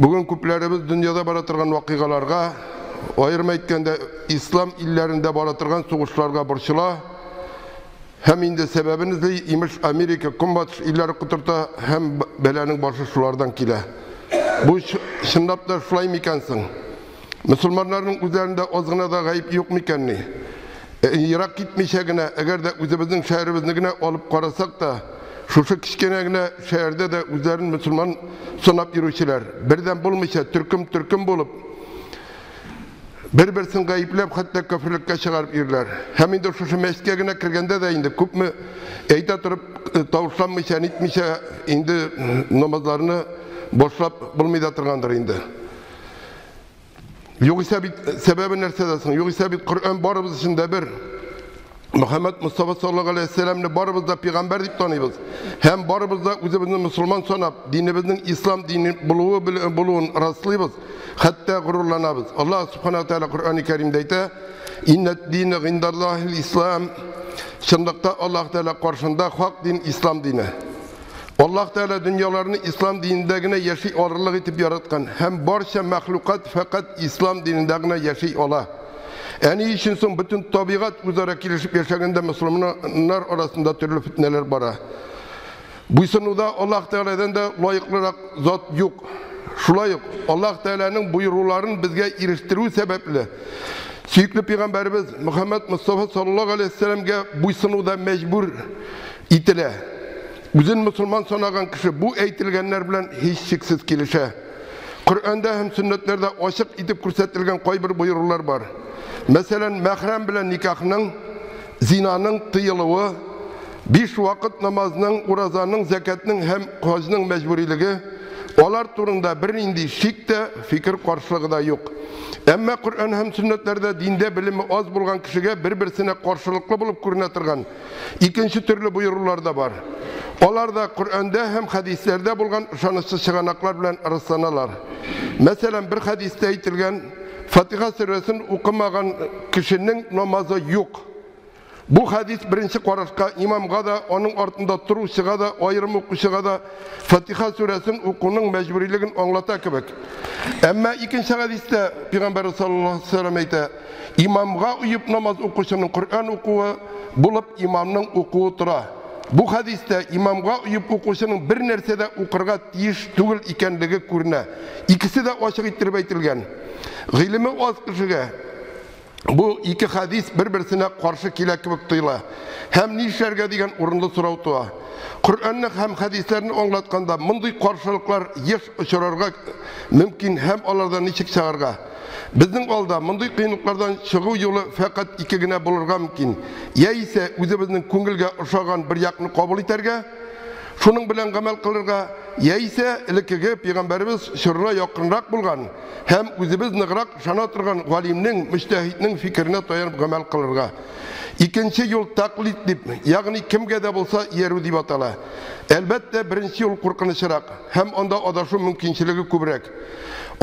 Bugün küplerimiz dünyada baratırgan vakıgalarga, ayırma etkende İslam illerinde baratırgan soğuşlarga borçla, hem indi sebebinizle imiş Amerika, Kumbatış illeri kuturta hem belenin başı şulardan kile. Bu şındapta şulay mikensin. Müslümanların üzerinde ozgına da gayip yok mikenni. Irak gitmişegine, eğer de üzümüzün şehrimizine alıp karasak da, şu kişkenegine şehirde de üzerin Müslüman sonap yürüyüşler. Birden bulmuşa Türk'üm bulup, bir-birsin gayiplep hatta köfürlükке çıkarıp yürürler. Hem indi şu meskeğine kirgende de indi. Küp mü eyta turup tavuşlanmışa, nitmişe indi namazlarını boşlap bulmayda tırgandır indi. Yoksa bir sebebi nersedesin? Yoksa bir Kur'an barımız içinde bir Muhammed Mustafa sallallahu aleyhi ve sellem'le barımızda peygamber deyip tanıyız. Hem barımızda üzümüzün Müslüman sonap, dinimizin İslam dini buluğun rastlıyız. Hatta gururlanabız. Allah subhanahu teala Kur'an-ı Kerim'de ise İnnet dini gindallahil İslam. Şındıkta Allah Teala karşında hak din İslam dini. Allah Teala dünyalarını İslam dinindegine yaşay ağırlık etip yaratkan. Hem barça mahlukat fakat İslam dinindegine yaşay ola. Yani işinsin bütün tabiat üzere kilişip yaşagında Müslümanlar arasında türlü fitneler bara. Bu sunuda Allah Teala'dan da layıklırak zat yok. Şulay yok. Allah Teala'nın buyrularını bizge iriştirdiği sebeple Süykli Peygamberimiz Muhammed Mustafa sallallahu aleyhi ve sellem'ge bu sunuda mecbur itile. Bizim Müslüman sonagan kişi bu eğitilgenler bilen hiç şiksiz kilişe. Kur'an'da hem sünnetlerde aşık itip kursetilgen koy bir buyrular var. Mesela mehrem bilen nikahının, zinanın tıyılığı, 5 vakit namazının, urazanın, zekatının hem hacının mecburiliği, olar turunda bir indi şikte fikir karşılığı da yok. Ama Kur'an hem sünnetlerde dinde bilimi az bulgan kişiye bir-birsine karşılıklı bulup görünettirgan ikinci türlü buyrular da var. Onlar da Kur'an'da hem hadislerde bulgan şanışsız çıganaklar bilen arasanalar. Mesela bir hadiste aytilgen Fatiha suresini okumagan kişinin namazı yok. Bu hadis birinci qarashqa imamga da, onun ortunda turuşuga da, ayrım okuşuga da Fatiha suresini okuның mecburiligini anglata kebek. Ama ikinci hadiste Peygamber sallallahu aleyhi ve sellem ayta, imamga uyup namaz okuşunun Kur'an okuğu bulup imamның okuğu tura. Bu hadiste imamga uyup okuşunun bir nersede okurga tiyiş tugul ikenligi көріне. İkisi de açık ettirip aytilgen. Gilimi az kişiге bu iki hadis bir-birsine karşı kelek gibi tuyula. Hem nişerge degen orunlu sorau tuğa. Kur'an'ın hem hadislerini anlatkanda bunday karşılıklar yeş uçurarga mümkün hem onlardan nişik çağırga. Bizning alda bunday kıyınlıklardan çıgı yolu fakat ikigine bulurga mümkün. Ya ise özümüzün köngülge uşagan bir yakını kabul iterge, şunun bilen gamel kılırga, ya ise ilikige Peygamberimiz şuruna yakınrak bulgan, hem özümüz nıgrak şanatırgan galimnin, müstehitnin fikrine toyanıp gamel kılırga. İkinci yol taklit dip, yani kimge de bulsa yeru dip atala. Elbette birinci yol kurkınışırak, hem onda adaşı mümkünçiliği kübrek.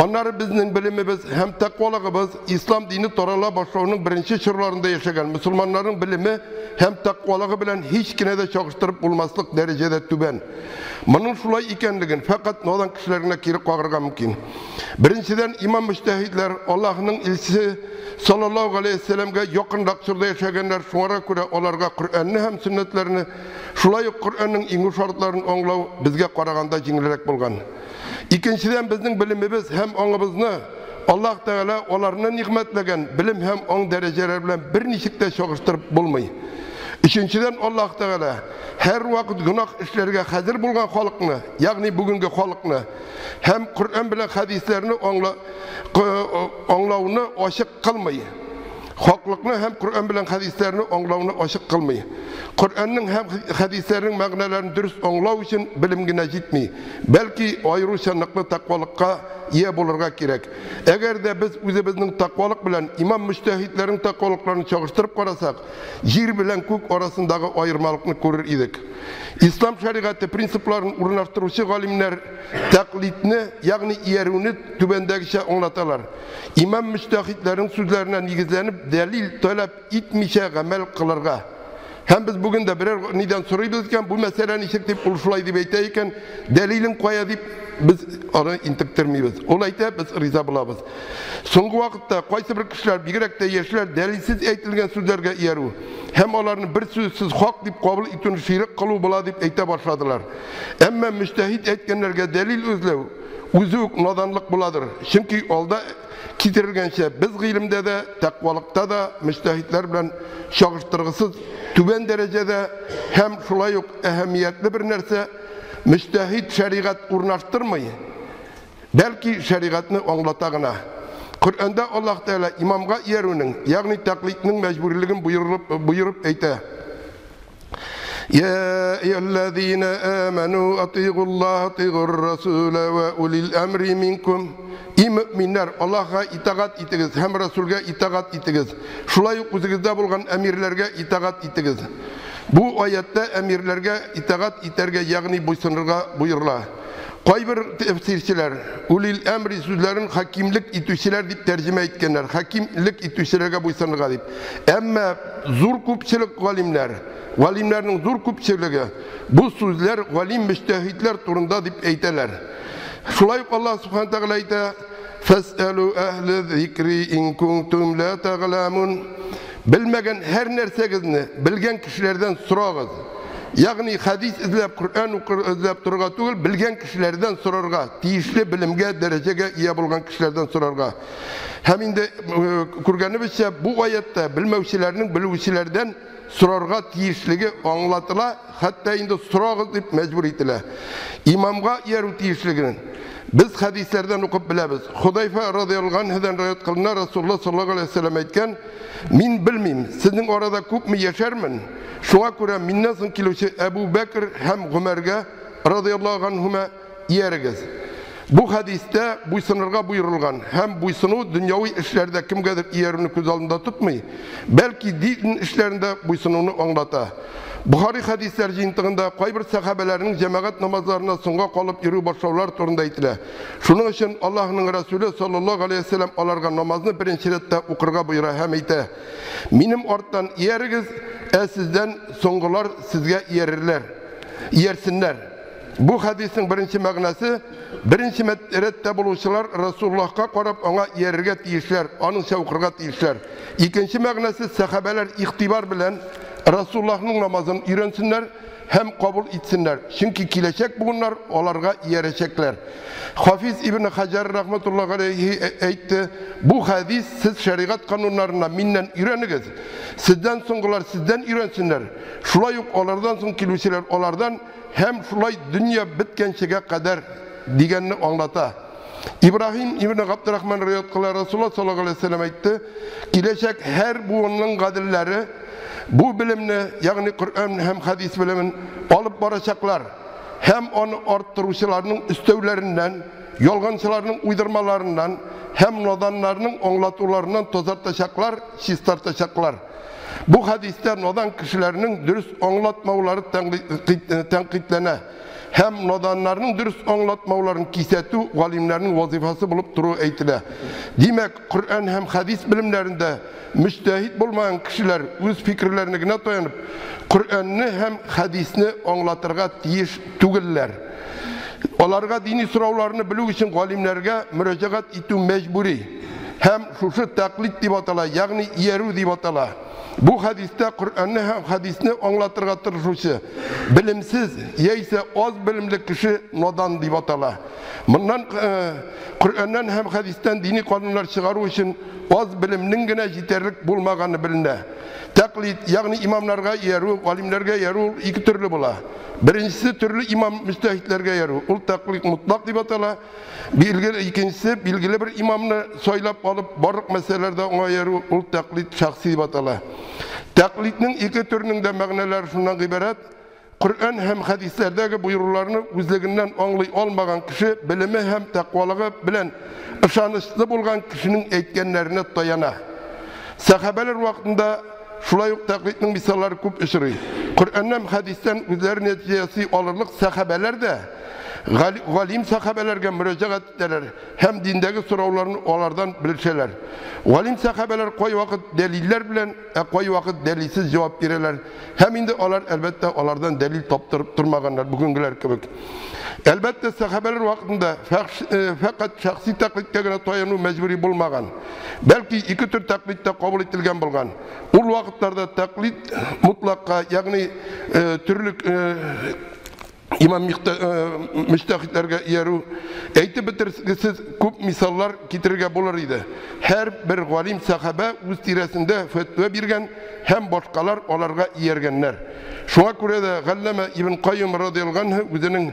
Onlar bizning bilimimiz hem takvalığımız İslam dini torala başlığının birinci şırlarında yaşayan Müslümanların bilimi hem takvalığı bilen hiç kine de çakıştırıp bulmaslık derecede tüben. Bunun şulay ikenligin fakat nodan kişilerine kiri qağırga mümkün. Birinciden imam müstehidler Allah'ın ilçisi sallallahu aleyhi ve sellem'ge yakın raksırda yaşayanlar şunlara göre onlarga Kur'an'ını hem sünnetlerini şulay Kur'an'ın ingen şartlarını anlav bizge qaraganda jingilrek bulgan. İkinciden bizning bilimimiz hem oňymyzny Allah Teala olaryna nimetlegen bilim hem oň dereceler bilen bir nişikde çoguşturup bulmay. Üçüncüden Allah Teala her wagt günah işlerge hazır bulgan halkyny, ýagny bugünkü halkyny hem Kur'an bilen hadislerini oňlawny aşyk kılmay. Haklykny hem Kur'an bilen hadislerini oňlawny aşyk kılmay. Kur'an'ın hem hadislerinin magnalaryny dürüst oňlaw üçin bilimgine jitmey. Belki aýruşanlykly takwalıkka ýe bolurga kerek. Eger de biz özümizning takwalyk bilen imam müstehidleriň takwalyklaryny çagıştyryp garasak, yer bilen kök arasyndagy aýyrmalykny görür idik. İslam şeriaty prinsiplaryny urunlaşdyruvçy galimler taklitni, ýagny ýerüni tübendegiçe oňlatalar. İmam müstehidleriň sözlerine nigizlenip delil talap etmişe gamel kılırga. Hem biz bugün de birer niden soruyoruz iken bu meseleni işitip uluşulay deyip eyteyken delilin koya deyip biz onu intiktirmeybiz. Ol ayta biz riza bulabız. Soңғы vaqtda qaysi bir kişiler, bigirek de yeşiler delilsiz aytilgan sözlerge iyeru. Hem onların bir sözsüz hak dip kabul etini şirik kılı bula dip ayta başladılar. Ama müstehit etkenlerge delil özlev, uzuk nadanlık buladır. Çünkü olda kitirilgençe biz ilimde de, takvalıkta da müstehitler bilen şağıştırgısız tüben derecede hem şulay yok ehemmiyetli bir nerse müstehit şeriat urnaştırmayı. Belki şeriatını anlatağına. Kur'an'da Allah Teala imamga yerinin, yani taklitinin mecburiliğini buyurup eyte. Ya eyyühellezine amenu atiğullah atiğur rasule ve ulil emri minkum. İyi müminler, Allah'a itaat etiniz, hem Resul'e itaat etiniz. Şulay üzerinizde bulgan emirlerge itaat etiniz. Bu ayette emirlerge itaat iterge, yani buysunurga buyurla. Qaybir tefsirçiler, ulil emri sözlerin hakimlik itüçiler dip tercüme etkenler, hakimlik itüçilerge buysunurga dip. Ama zor kupçilik valimlerin zor kupçiliği, bu sözler valim müstehitler turunda dip eyteler. Şulay Allah subhanahu teala ayta Fes'elu ehli zikri in kuntum la ta'lamun. Bilmegen her nersegizni bilgen kişilerden sorağız. Yani hadis izlep, Kur'an izlep durga tugul, bilgen kişilerden sorarga, tiyişli bilimge, derecege iyi bulgan kişilerden sorarga. Hem indi kurganı biçse bu ayette bilmevçilerinin biluvçilerden sorarga tiyişligi anlatıla, hatta indi sorağız deyip mecbur etile. İmamga yeru tiyişliginin. Biz hadislerden okup biliriz. Hudayfa radıyallahu anh'den rivayet kılına Resulullah sallallahu aleyhi ve sellem aytken, min bilmeyim, sizin orada köp mi yaşarmın? Şuna göre mindən soň kilişi Ebu Bekir hem Ömer'ge radıyallahu anhuma yerigiz. Bu hadiste buysunurga buyurulgan. Hem buysunu dünyavi işlerde kimgedir yerini göz alında tutmayı, belki din işlerinde buysununu anlata. Buhari hadisler jintığında qaybir sahabelerinin cemaat namazlarına songa kalıp yürü başlavlar turunda aytile. Şunun için Allah'ın Resulü sallallahu aleyhi ve sellem alarga namazını birinci rette okurga buyura hem ayte. Minim ortadan yerigiz, sizden songular sizge yersinler. Bu hadisin birinci mağnası, birinci rette buluşular Resulullah'a qarab ona yerige tiyişler, onun şevkurga tiyişler. İkinci mağnası sahabeler iktibar bilen Resulullah'ın namazını öğrensinler, hem kabul etsinler. Çünkü kileşek bunlar, onlarga yerecekler. Hafiz İbn Hacer rahmetullahi aleyhi aytdı, bu hadis siz şeriat kanunlarına minnen öğreniniz. Sizden songular sizden öğrensinler. Şulay yok onlardan son kilişiler onlardan, hem şulay dünya bitkençege kadar digenini anlata. İbrahim İbn Abdurrahman rivayet kılar Resulullah sallallahu aleyhi ve sellem aytdı, kileşek her buğunun kadilleri bu bilimni, yani Kur'an hem hadis bilimin alıp baracaklar. Hem onu arttırıcılarının üstevlerinden, yolgancılarının uydurmalarından, hem nodanlarının anlatılarından tozartacaklar, şistartacaklar. Bu hadiste nodan kişilerinin dürüst anlatmaları tenkitlene, hem nodanlarının dürüst anlatmalarının kiseti, valimlerinin vazifası bulup duru eytile. Demek Kur'an hem hadis bilimlerinde müstehit bulmayan kişiler öz fikirlerine dayanıp Kur'an'ını hem hadisini anlatırga tiyiş tugiller. Onlarga dini sorularını bilmek için alimlerge müracaat etü mecburi. Hem şu taklit dip atala, yani yeru dip atala. Bu hadiste Kur'an'ını hem hadisini anlatırga tırışışı. Bilimsiz, yeyse az bilimli kişi nodan dip atala. Bundan Kur'an'dan hem hadisten dini kanunlar çıkarı için az bilimnin gene yeterlik bulmağını biline. Taklit, yani imamlarga yeru, alimlerge yeru iki türlü bula. Birincisi türlü imam müstehitlerge yeru. Ul taklit mutlak dip atala. İkincisi bilgili bir imamını soylap alıp barık meselelerde ona yeru. Ul taklit şahsi dip atala. Taklitinin iki türünün de mağneler şundan ibaret. Kur'an hem hadislerdeki buyurularını üzleginden anlay olmayan kişi bilimi hem takvalığı bilen ışanışlı bulgan kişinin etkenlerine dayana. Sahabeler vaktinde şulay taklitinin misalları küp ışırı. Kur'an hem hadisten üzeri neticesi alırlık sahabeler de valim sahabelerge müracaat ederler. Hem dindeki sorularını onlardan bilirseler. Valim sahabeler koy vakit deliller bilen, koy vakit delilsiz cevap verirler. Hem indi onlar elbette onlardan delil toptırıp durmaganlar bugünküler gibi. Әлбәттә, сахабалар вакытында фақат шәхси тәклидкә генә таяну мәҗбүри булмаган. Бәлки ике төр тәклид тә кабул ителгән булган. Ул вакытларда тәклид мутлакка, ягъни төрлек имам мөҗтәһидләргә иярү, әйтеп бетергесез күп мисаллар китерергә булыр иде. Һәр бер галим сахаба үз тирәсендә фәтва биргән һәм башкалар аларга ияргәннәр. Шуңа күрә дә Галлама Ибн Каййим радиллаһу анһу үзенең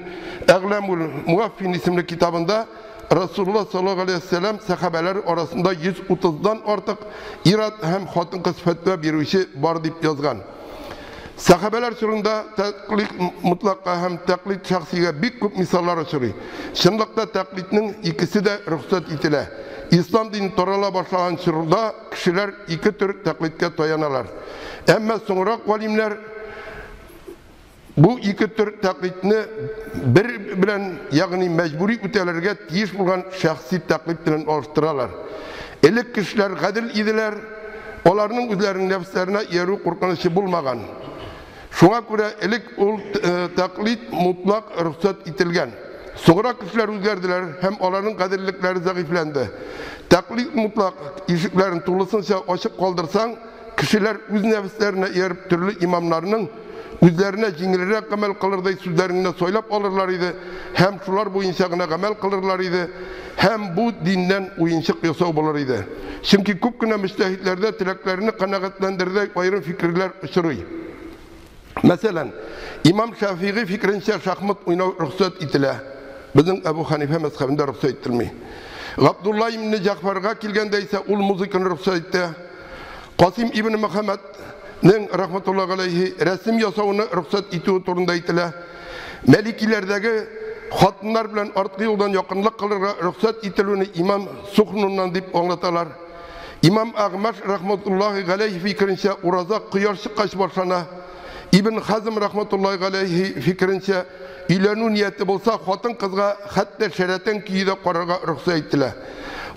Әгъламул Муаффин исемле китабында Расулуллаһ саллаллаһу алейһи ва саллям сахабалар арасында 130дан артык ират һәм хатын-кыз фәтва бирүче бар дип язган. Сахабалар турында тәклид мутлакка һәм тәклид шәхсигә бик күп мисаллар очрый. Чынлыкта тәклиднең икесе дә рөхсәт ителә. Ислам дины тарала башлаган чорда кешеләр ике төр тәклидкә таяналар. Әмма соңрак галимнәр бу ике төр тәклидне бер белән, ягъни мәҗбүри үтәләргә тиеш булган шәхси тәклид белән алыштыралар. Элек кешеләр гадел иделәр, аларның үзләренең нәфсләренә иярү куркынычы булмаган. Шуңа күрә элек ул тәклид мутлак рөхсәт ителгән. Соңрак кешеләр үзгәрделәр һәм аларның гаделлекләре зәгыйфләнде. Тәклид мутлак ишекләрен тулысынча ачык калдырсаң, кешеләр үз нәфсләренә ияреп төрле имамнарның үзләренә җиңелрәк гамәл кылырдай сүзләренә сойлап алырлар иде, һәм шулар буенча гына гамәл кылырлар иде, һәм бу диннән уенчык ясау булыр иде. Чөнки күп кенә мөҗтәһидләрдә теләкләрне канәгатьләндерүдә аерым фикерләр очрый. Мәсәлән, Имам Шафиғи фикеренчә шахмат уйнау рөхсәт ителә. Безнең Әбу Ханифа мәзһәбендә рөхсәт ителми. Габдулла ибн Җафарга килгәндә исә ул музыканы рөхсәт итә. Касим ибн Мөхәммәднең рахматуллаһи алейһи рәсем ясауны рөхсәт итүе турында әйтелә. Мәликиләрдәге хатыннар белән арткы юлдан якынлык кылырга рөхсәт ителүне имам Сухнуннан дип аңлаталар. Имам Агмаш рахматуллаһи алейһи фикеренчә ураза кояш чыккач башлана. Ибн Хазм рахматуллаһи алейһи фикеренчә өйләнү нияте булса, хатын кызга хәтта шәрәтен киюдә карарга рөхсәт ителә.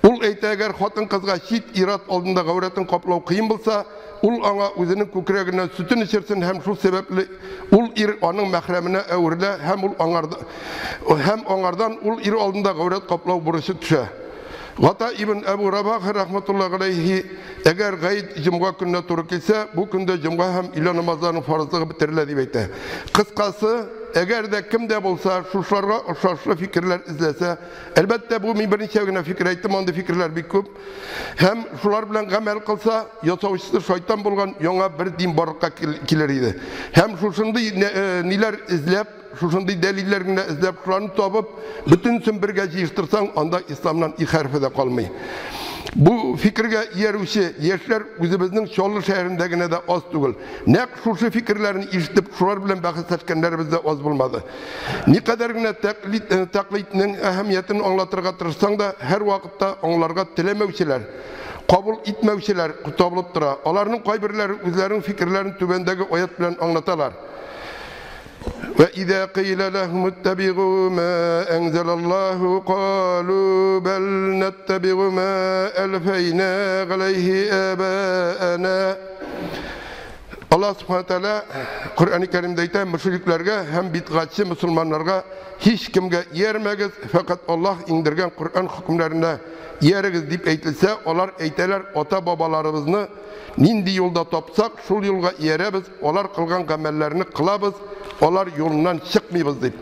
Ул әйтә, әгәр хатын кызга чит ират алдында гавратын каплау кыен булса, ул аңа үзенең күкрәгеннән сөтен эчерсен һәм шул сәбәпле ул ир аның мәхрәменә әверелә һәм аңардан ул ир алдында гаврат каплау бурычы төшә. Гата ибн Әбу Рабах рахматуллаһи алейһи әгәр гайд җомга көненә туры килсә, бу көндә җомга һәм илә намазларының фарызлыгы бетерелә дип әйтә. Кыскасы, әгәр дә кемдә булса шушларга охшашлы фикерләр изләсә, әлбәттә бу мин берничә генә фикер әйттем, анда фикерләр бик күп. Һәм шулар белән гамәл кылса, ясаучысы шайтан булган яңа бер дин барлыкка килер иде. Һәм шушындый ниләр изләп, шушындый дәлилләр генә эзләп, шуларны табып, бөтенсен бергә җыештырсаң, анда исламнан и хәрфе дә калмый. Бу фикергә иярүче яшьләр үзебезнең Чаллы шәһәрендә генә дә аз түгел. Нәкъ шушы фикерләрне ишетеп, шулар белән бәхәсләшкәннәребез дә аз булмады. Никадәр генә тәклиднең әһәмиятен аңлатырга тырышсаң да, һәр вакытта аңларга теләмәүчеләр, кабул итмәүчеләр табылып тора. Аларның кайберләре үзләренең фикерләрен түбәндәге аят белән аңлаталар. وَإِذَا قِيلَ لَهُمُ اتَّبِعُوا مَا أَنزَلَ اللَّهُ قَالُوا بَلْ نَتَّبِعُ مَا أَلْفَيْنَا عَلَيْهِ آبَاءَنَا. Allah Subhanahu Teala Kur'an-ı Kerim'de ayta müşriklerge hem bid'atçı Müslümanlarga hiç kimge yermegiz, fakat Allah indirgen Kur'an hükümlerine yerigiz deyip eytilse, onlar eyteler ota babalarımızını nindi yolda topsak, şul yolga yerebiz, onlar kılgan gamellerini kılabız, onlar yolundan çıkmayız deyip.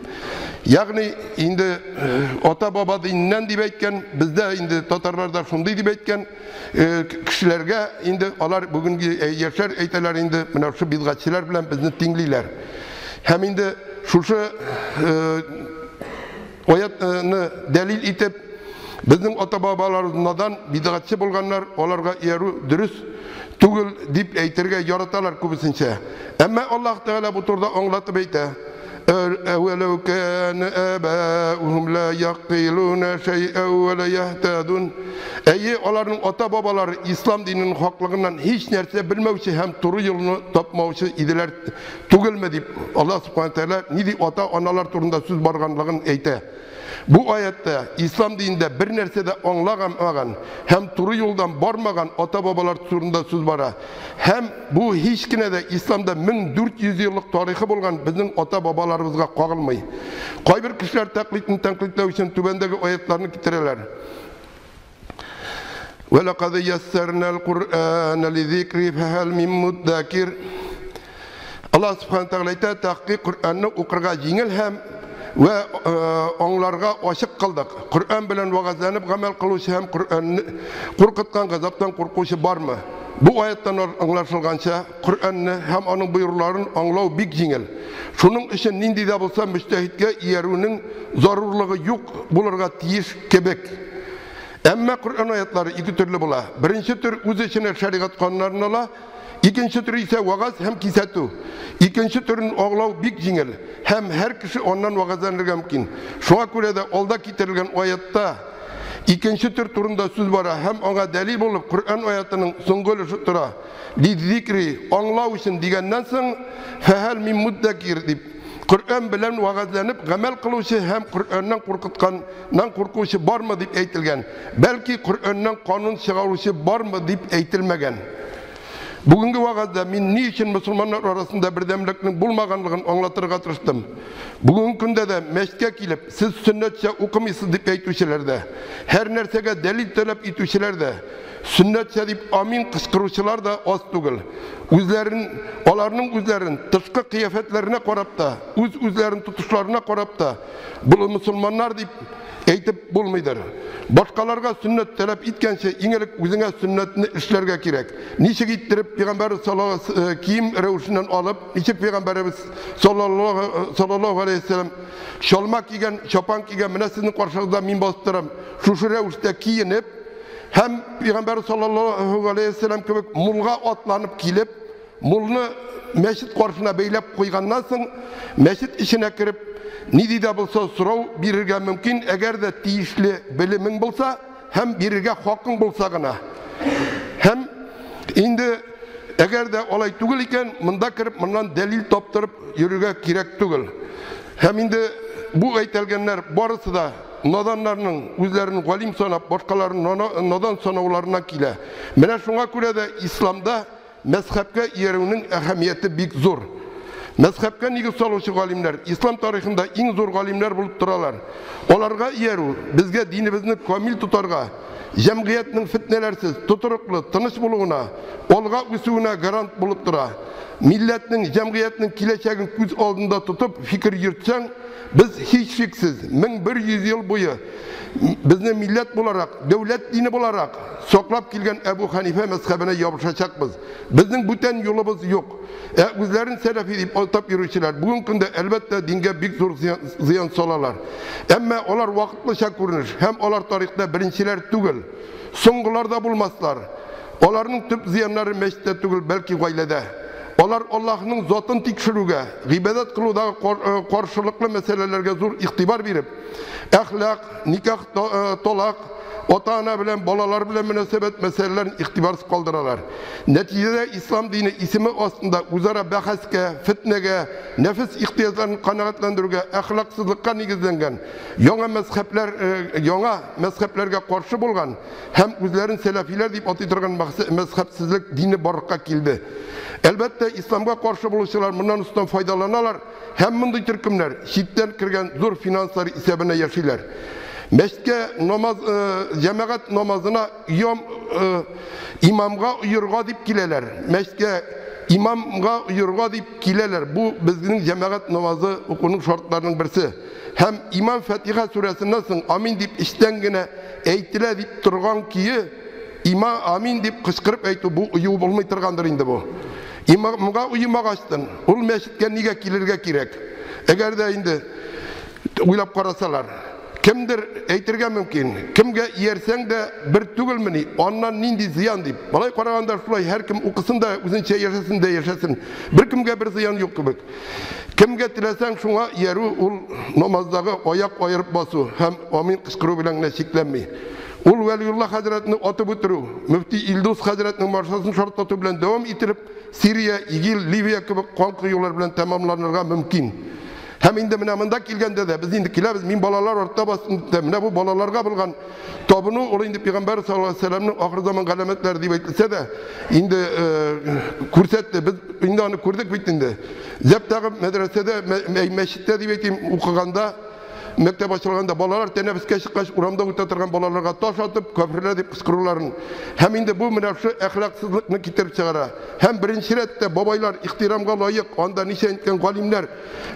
Yani indi ota baba dininden deyip eytken, bizde indi Tatarlarda şunday deyip eytken, kişilerge indi onlar bugün yaşar eyteler indi şu bid'atçılar bilen bizni tingliler. Hem indi şu oyatını delil itip bizim ota babalarımızdan bid'atçı bulganlar onlarga yeru dürüst tugul dip eytirge yaratalar kubisinçe. Ama Allah Teala bu turda anlatıp eyte. أَوَلَوْ كَانَ آبَاؤُهُمْ لَا يَقِّلُونَ شَيْئًا وَلَا يَهْتَدُونَ. Onların ota babaları İslam dininin haklılığından hiç nerse bilmevçi hem turu yolunu tapmavçı idiler tugulme deyip Allah subhanahu teala nidi ota analar turunda söz barganlığın eyte. Bu ayette İslam dininde bir nersede anlamagan hem turu yoldan barmagan ata babalar turunda söz bara. Hem bu hiçkine de İslam'da 1400 yıllık tarihi bulgan bizim ata babalarımızga kagılmay. Kay bir kişiler taklitini tanklitleu için tübendeki ayetlerini getireler. وَلَقَدْ يَسَّرْنَا الْقُرْآنَ لِذِكْرِ فَهَلْ مِنْ مُدَّكِرٍ Allah subhanahu ta'ala ayta tahqiq Kur'an'ı okurga jingil hem ve onlarga aşık kıldık. Kur'an bilen vaazlanıp amel kılışı hem Kur'an'ı korkutkan gazaptan korkuşu var mı? Bu ayetten anlaşılgança Kur'an'ı hem onun buyrularını anlaw bik jingil. Şunun için nindi de bulsa müstehitke yerinin zarurluğu yok bularga tiyiş kebek. Ama Kur'an ayetleri iki türlü bula. Birinci tür öz içine şeriat kanunlarını ala, ikinci tür ise vaaz hem kisatu. İkinci türün oğlav bik jingil. Hem her kişi ondan vaazlanırga mümkün. Şuna göre de olda getirilgen ayette ikinci tür turunda söz var. Hem ona delil bulup Kur'an ayetinin sungölü şutura. Li zikri anlav için digenden soň fehel min muddakir dip. Kur'an bilen vaazlanıp amel kılışı hem Kur'an'dan korkutkandan korkuşu var mı dip eytilgen. Belki Kur'an'dan kanun çıkarışı var mı dip eytilmegen. Bugünkü vaazda men niçin Müslümanlar arasında birdemlikning bulmaganlygyn anlatırga tırıştım. Bugünkü günde de meşke kilip siz sünnetçe okumaysız dip eytüşilerde, her nersege delil talep etüşilerde, sünnetçe dip amin kışkırışçılar da az tugul. Onlarning özlerin tışkı kıyafetlerine korap da, özlerin tutuşlarına korap da, bu Müslümanlar dip eytip bulmaydır. Başkalarga sünnet talep etkençe iňelik özüňe sünnetini işlerge kirek. Niçe gittirip Peygamber sallallahu kiyim rewşinden alıp, niçe Peygamberimiz sallallahu aleyhi ve sellem şolmak kiygen, şapan kiygen, mine sizin karşınızda min bastıram. Şu rewşte kiyinip, hem Peygamber sallallahu aleyhi ve sellem kebek mulga atlanıp kilip, mulnu meşit karşına beylep koygandan soň meşit içine kirip nidide bulsa sorav birirge mümkün, eğer de tiyişli bilimin bulsa, hem birirge hakkın bulsa gına. Hem indi eğer de olay tugul iken, mında kirip, mından delil toptırıp yürüge kirek tugul. Hem indi bu eytelgenler barısı da nadanlarının özlerinin galim sanap, başkalarının nadan sanavlarına kile. Mene şuna göre de İslam'da mezhepke yerinin ehemmiyeti bik zor. Mezhepke nigi saluşu galimler, İslam tarihinde en zor galimler bulup duralar. Olarga yeru, bizge dinimizni kamil tutarga, cemiyetinin fitnelersiz, tuturuklu, tınış buluğuna, olga üsüğüne garant bulup dura. Milletinin, cemiyetinin kileçegin küz aldığında tutup fikir yürtsen, biz hiç fiksiz, 1100 yıl boyu bizni millet bularak, devlet dini bularak soklap kilgen Ebu Hanife mezhebine yapışacakmız. Bizning bütün yolumuz yok. Özlerin selefi deyip altap yürüyüşçiler. Bugün günde elbette dinge bik zor ziyan solarlar. Ama olar vakıtlıca görünür. Hem olar tarihte birinciler tügül. Songular da bulmazlar. Olarının tüp ziyanları meşte tügül belki gaylede. Olar Allah'ın zatın tikşürüge, gıbedet kılıda karşılıklı meselelerge zor ihtibar verip, ahlak, nikah, tolak, ota-ana bilen, balalar bilen münasebet meselelerini ihtibarsız kaldıralar. Neticede İslam dini ismi aslında uzara bahaske, fitnege, nefis ihtiyaçlarını kanaatlandırıge, ahlaksızlıkka nigizlengen, yona mezheplerge karşı bulgan, hem özlerin selefiler deyip atıtırgan mezhepsizlik dini barıkka kildi. Elbette İslam'a karşı buluşçular bundan üstten faydalanalar. Hem bunday türkümler şiddetten kirgen zor finansları isebine yaşaylar. Meşke namaz, cemaat namazına imamga uyurga dip kileler. Meşke imamga uyurga dip kileler. Bu bizim cemaat namazı okunun şartlarının birisi. Hem İmam Fatiha suresinden soň amin dip işten gene eytile dip turgan kiyi imam amin dip kışkırıp eytu bu uyu bulmay turgandır indi bu. İmamga uyumak açtın. Ol meşitke niga kilirge kirek. Eğer de indi uylap karasalar. Kimdir eytirge mümkün. Kimge yersen de bir tügülmeni, ondan nindi ziyan deyip. Balay karaganda şulay her kim okusun da üzünçe yaşasın da yaşasın. Bir kimge bir ziyan yok gibi. Kimge tilesen şuna yeru ul namazdağı ayak ayırıp basu. Hem amin kışkırı bilen neşiklenmeyi. Ul Veliyullah Hazretini atıp ötürü, Müfti İldus Hazretinin marşasını şartlatı bilen devam itirip, Siriye, İgil, Libya gibi kan kıyılar bilen tamamlanırga mümkün. Hem indi mınamında kilgende de biz indi kilabız min balalar orta basında mına bu balalarga bulgan tabunu ol indi Peygamber sallallahu aleyhi ve sellem'in ahir zaman galametler diye aytılsa da indi kursetti biz indi onu kurduk bitindi. Zeptagı medresede meşitte diye aytayım okuganda mektep açılganda balalar teneffüske çıkış uramda utatırgan balalarga taş atıp köprüler dip kıskırırların. Hem indi bu münafşı ahlaksızlıkını kitirip çıkara. Hem birinci rette babaylar ihtiramga layık, onda nişe etken galimler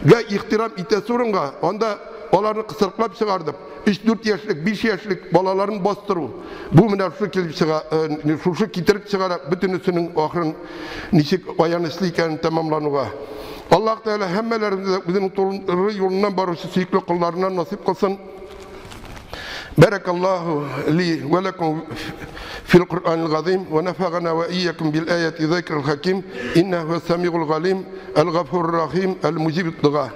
ve ihtiram ite sorunga, onda onlarını kısırıklap çıkardıp 3-4 yaşlık, 5 yaşlık balaların bastırı. Bu münafşı kilip çıkara, şuşu kitirip çıkara bütünüsünün ahırın nişik ayanışlıyken tamamlanıga. Allah Teala hemmelerimize bizim yolundan barışı süykli kullarına nasip kılsın. Barakallahu li ve lekum fil Kur'anil azim ve nefagana ve iyyakum bil ayati zikril hakim innehu semi'ul galim el gafurur rahim el mucibid du'a.